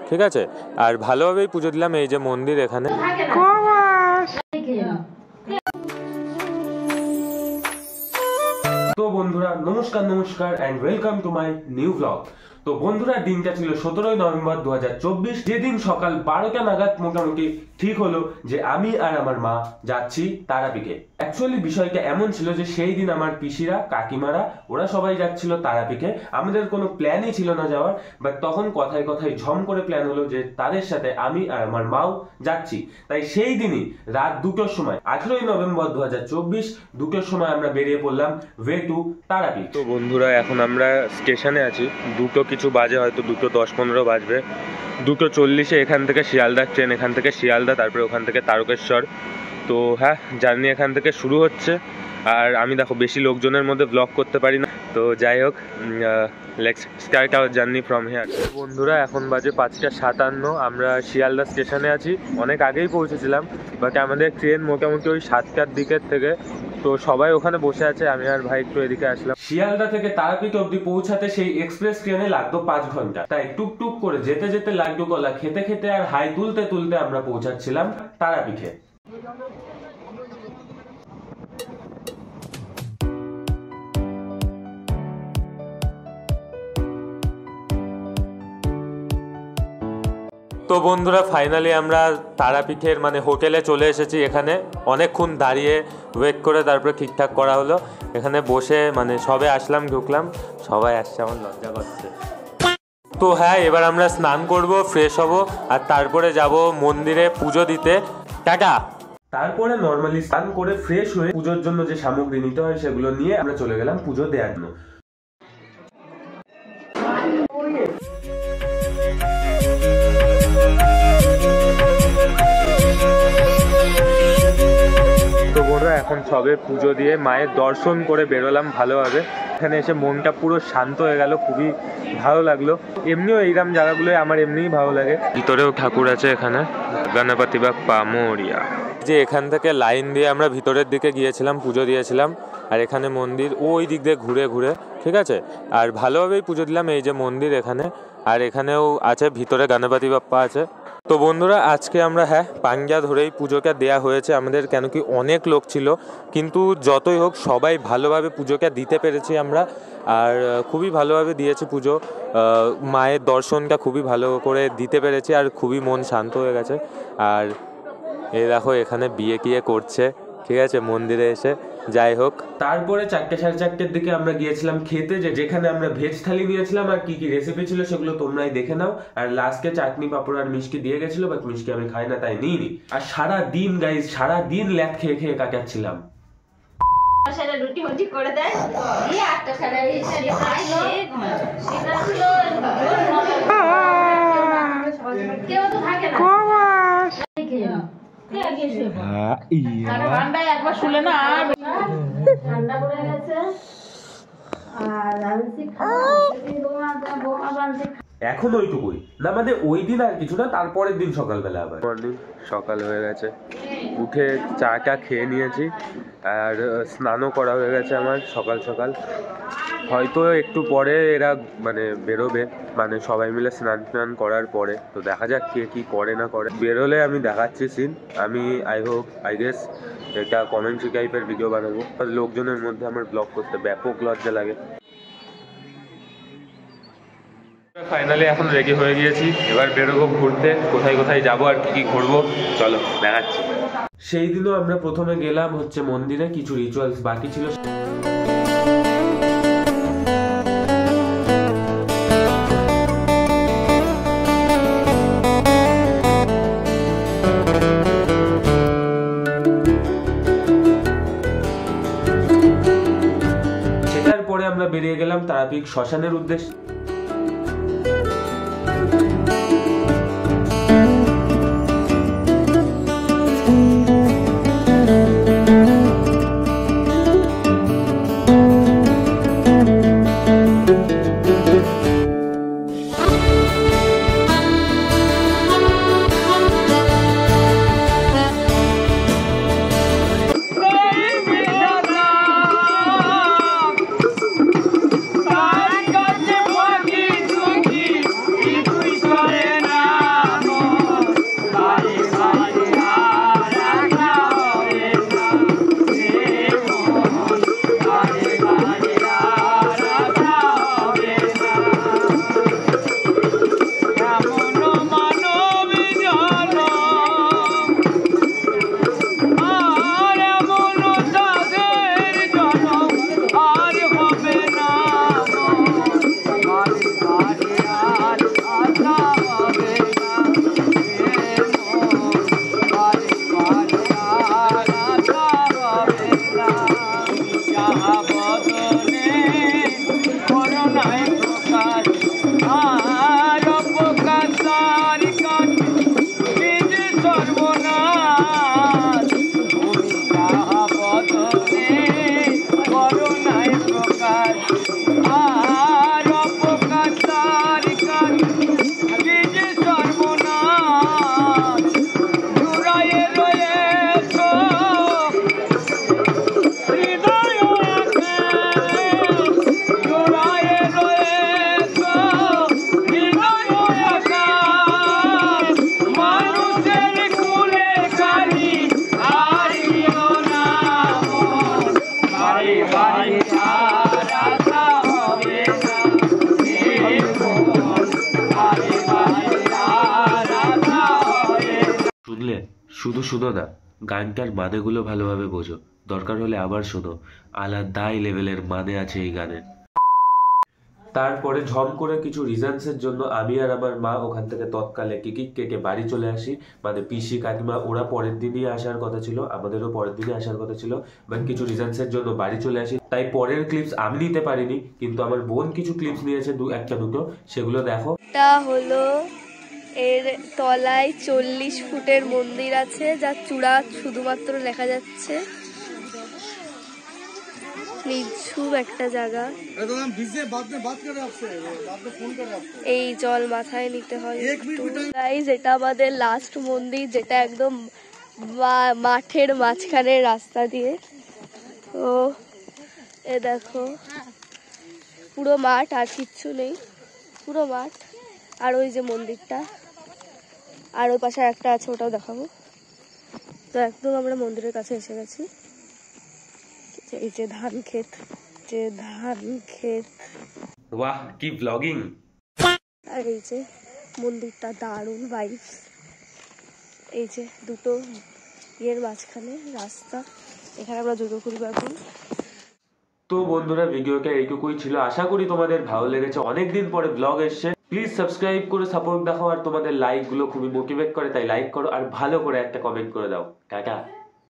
ঠিক আছে। আর ভালোভাবেই পুজো দিলাম। এই যে মন্দির এখানে। তো বন্ধুরা নমস্কার and welcome to my new blog. তো বন্ধুরা দিনটা ছিল 17 নভেম্বর 2024, যেদিন সকাল 12টা নাগাদ মোটামুটি ঠিক হলো যে আমি আর আমার মা যাচ্ছি তারাপীঠে। অ্যাকচুয়ালি বিষয়টা এমন ছিল যে সেই দিন আমার পিসিরা, কাকিমারা ওরা সবাই যাচ্ছিল তারাপীঠে। আমাদের কোনো প্ল্যানই ছিল না যাওয়ার, বাট তখন কথায় কথায় ঝম করে প্ল্যান হলো যে তাদের সাথে আমি আর আমার মাও যাচ্ছি। তাই সেই দিনই রাত 2টোর সময় 18 নভেম্বর 2024 2টোর সময় আমরা বেরিয়ে পড়লাম ওয়ে টু তারাপীঠ। তো বন্ধুরা এখন আমরা স্টেশনে আছি। 2টো কিছু বাজে, হয়তো 2:10-15 বাজবে। 2:40 এখান থেকে শিয়ালদা ট্রেন, এখান থেকে শিয়ালদা, তারপরে ওখান থেকে তারকেশ্বর। তো হ্যাঁ, জার্নি এখান থেকে শুরু হচ্ছে। আর আমি দেখো বেশি লোকজনের মধ্যে ব্লগ করতে পারি না, তো যাই হোক, let's start our journey from here. বন্ধুরা এখন বাজে 5:57, আমরা শিয়ালদা স্টেশনে আছি। অনেক আগেই পৌঁছেছিলাম, বাট আমাদের ট্রেন মোটামুটি ওই 7টার দিকের থেকে, তো সবাই ওখানে বসে আছে। আমি আর ভাই একটু এদিকে আসলাম। শিয়ালদা থেকে তারাপীঠ অবধি পৌঁছাতে সেই এক্সপ্রেস ট্রেনে লাগতো 5 ঘন্টা। তাই টুকটুক করে যেতে যেতে লাড্ডু কলা খেতে খেতে আর হাই তুলতে তুলতে আমরা পৌঁছাচ্ছিলাম তারাপীঠে। তো বন্ধুরা ফাইনালি আমরা তারাপীঠের হোটেলে চলে এসেছি। এখানে অনেকক্ষণ দাঁড়িয়ে ওয়েট করে তারপরে ঠিকঠাক করা হলো। এখানে বসে সবে আসলাম, ঢুকলাম, সবাই আসছে, আমার লজ্জা করছে। তো হ্যাঁ, এবার আমরা স্নান করব, ফ্রেশ হব, আর তারপরে যাব মন্দিরে পুজো দিতে। টাটা। তারপরে নর্মালি স্নান করে ফ্রেশ হয়ে পুজোর জন্য যে সামগ্রী নিতে হয় সেগুলো নিয়ে আমরা চলে গেলাম পুজো দেওয়ার জন্য। তো বন্ধুরা এখন সবে পুজো দিয়ে মায়ের দর্শন করে বেরোলাম ভালোভাবে। এখানে এসে মনটা পুরো শান্ত হয়ে গেল, খুবই ভালো লাগলো। এমনিও এইরকম জায়গাগুলোয় আমার এমনিই ভালো লাগে। ভিতরেও ঠাকুর আছে এখানে, গণপতি বাপ্পা মোরিয়া। যে এখান থেকে লাইন দিয়ে আমরা ভিতরের দিকে গিয়েছিলাম, পুজো দিয়েছিলাম। আর এখানে মন্দির ওই দিক দিয়ে ঘুরে ঘুরে, ঠিক আছে। আর ভালোভাবেই পুজো দিলাম। এই যে মন্দির এখানে, আর এখানেও আছে ভিতরে গণপতি বাপ্পা আছে। তো বন্ধুরা আজকে আমরা পাঞ্জা ধরেই পুজোটা দেয়া হয়েছে আমাদের, কেন কি অনেক লোক ছিল, কিন্তু যতই হোক সবাই ভালোভাবে পুজোটা দিতে পেরেছি আমরা। আর খুবই ভালোভাবে দিয়েছি পুজো। মায়ের দর্শনটা খুবই ভালো করে দিতে পেরেছি, আর খুবই মন শান্ত হয়ে গেছে। আর এই দেখো এখানে বিয়ে টিয়ে করছে, ঠিক আছে, মন্দিরে এসে। যাই হোক, তারপরে 4টে সাড়ে 4টের দিকে আমরা গিয়েছিলাম খেতে, যেখানে আমরা ভেজ থালি নিয়েছিলাম। আর কি কি রেসিপি ছিল সেগুলো তোমরাই দেখে নাও। আর লাস্টে চাটনি পাঁপড় আর মিষ্টি দিয়ে গেছিল, বাট মিষ্টি আমি খাই না তাই নিইনি। আর সারা দিন গাইস, সারা দিন ল্যাদ খেয়ে খেয়ে কাটাচ্ছিলাম। রুটি মুটি করে দেয়, দিয়ে 8টা সাড়ে 8টা কেউ তো থাকে না। একবার শুলে না ঠান্ডা পড়ে গেছে। এখন ওইটুকুই না, ওই দিন আর কিছু না, তারপরের দিন সকালবেলা আবার সকাল হয়ে গেছে, উঠে চাটা খেয়ে নিয়েছি। আর স্নানও করা হয়ে গেছে আমার সকাল সকাল। হয়তো একটু পরে এরা বেরোবে, সবাই মিলে স্নান করার পরে। তো দেখা যাক কে কি করে না করে। বেরোলে আমি দেখাচ্ছি সিন। আমি আই গেস এটা কমেন্ট্রি টাইপের ভিডিও বানাবো। লোকজনের মধ্যে আমার ব্লগ করতে ব্যাপক লজ্জা লাগে। ফাইনালি এখন রেডি হয়ে গিয়েছি, এবার বেরোবো ঘুরতে। কোথায় কোথায় যাবো আর কি ঘুরবো চলো দেখাচ্ছি। সেই দিনও আমরা প্রথমে গেলাম মন্দিরে, কিছু রিচুয়ালস বাকি ছিল। সেটার পরে আমরা বেরিয়ে গেলাম তারাপীঠ শ্মশানের উদ্দেশ্যে। শুধু শুনো না, গানটার মানেগুলো ভালোভাবে বোঝো, দরকার হলে আবার শোনো, আলাদাই লেভেলের মানে আছে এই গানের। তারপরে ঝম করে কিছু রিজনসের জন্য আমি আর আমার মা ওখান থেকে তৎকালে কিকিক কেটে বাড়ি চলে আসি। মানে পিসি কাকিমা ওরা পরের দিনই আসার কথা ছিল, আমাদেরও পরের দিনই আসার কথা ছিল, বাট কিছু রিজনসের জন্য বাড়ি চলে আসি। তাই পরের ক্লিপস আমি নিতে পারিনি, কিন্তু আমার বোন কিছু ক্লিপস নিয়েছে, একটা দুটো, সেগুলো দেখো। এটা হলো এর তলায় 40 ফুটের মন্দির আছে, যার চূড়া শুধুমাত্র দেখা যাচ্ছে। নিঝুম একটা জায়গা। এই জল মাথায় নিতে হয়। গাইস, এটা আমাদের লাস্ট মন্দির, যেটা একদম মাঠের মাঝখানে রাস্তা দিয়ে। তো এ দেখো, পুরো মাঠ, আর কিচ্ছু নেই, পুরো মাঠ। আর ওই যে মন্দিরটা, আর ওই পাশে একটা আছে, ওটাও দেখাবো। তো একদম আমরা মন্দিরের কাছে এসে গেছি। এই যে ধান ক্ষেত, বাহ, কি ব্লগিং! আর এই যে মন্দিরটা, দারুণ ভাইবস। এই যে দুটো ইয়ের মাঝখানে রাস্তা, এখানে আমরা জুতো খুলবো এখন। তো বন্ধুরা, ভিডিওটা এইটুকুই ছিল, আশা করি তোমাদের ভালো লেগেছে। অনেকদিন পরে ব্লগ এসছে, প্লিজ সাবস্ক্রাইব করে সাপোর্ট দেখাও, আর তোমাদের লাইক গুলো খুবই মোটিভেট করে, তাই লাইক করো আর ভালো করে একটা কমেন্ট করে দাও। টাটা।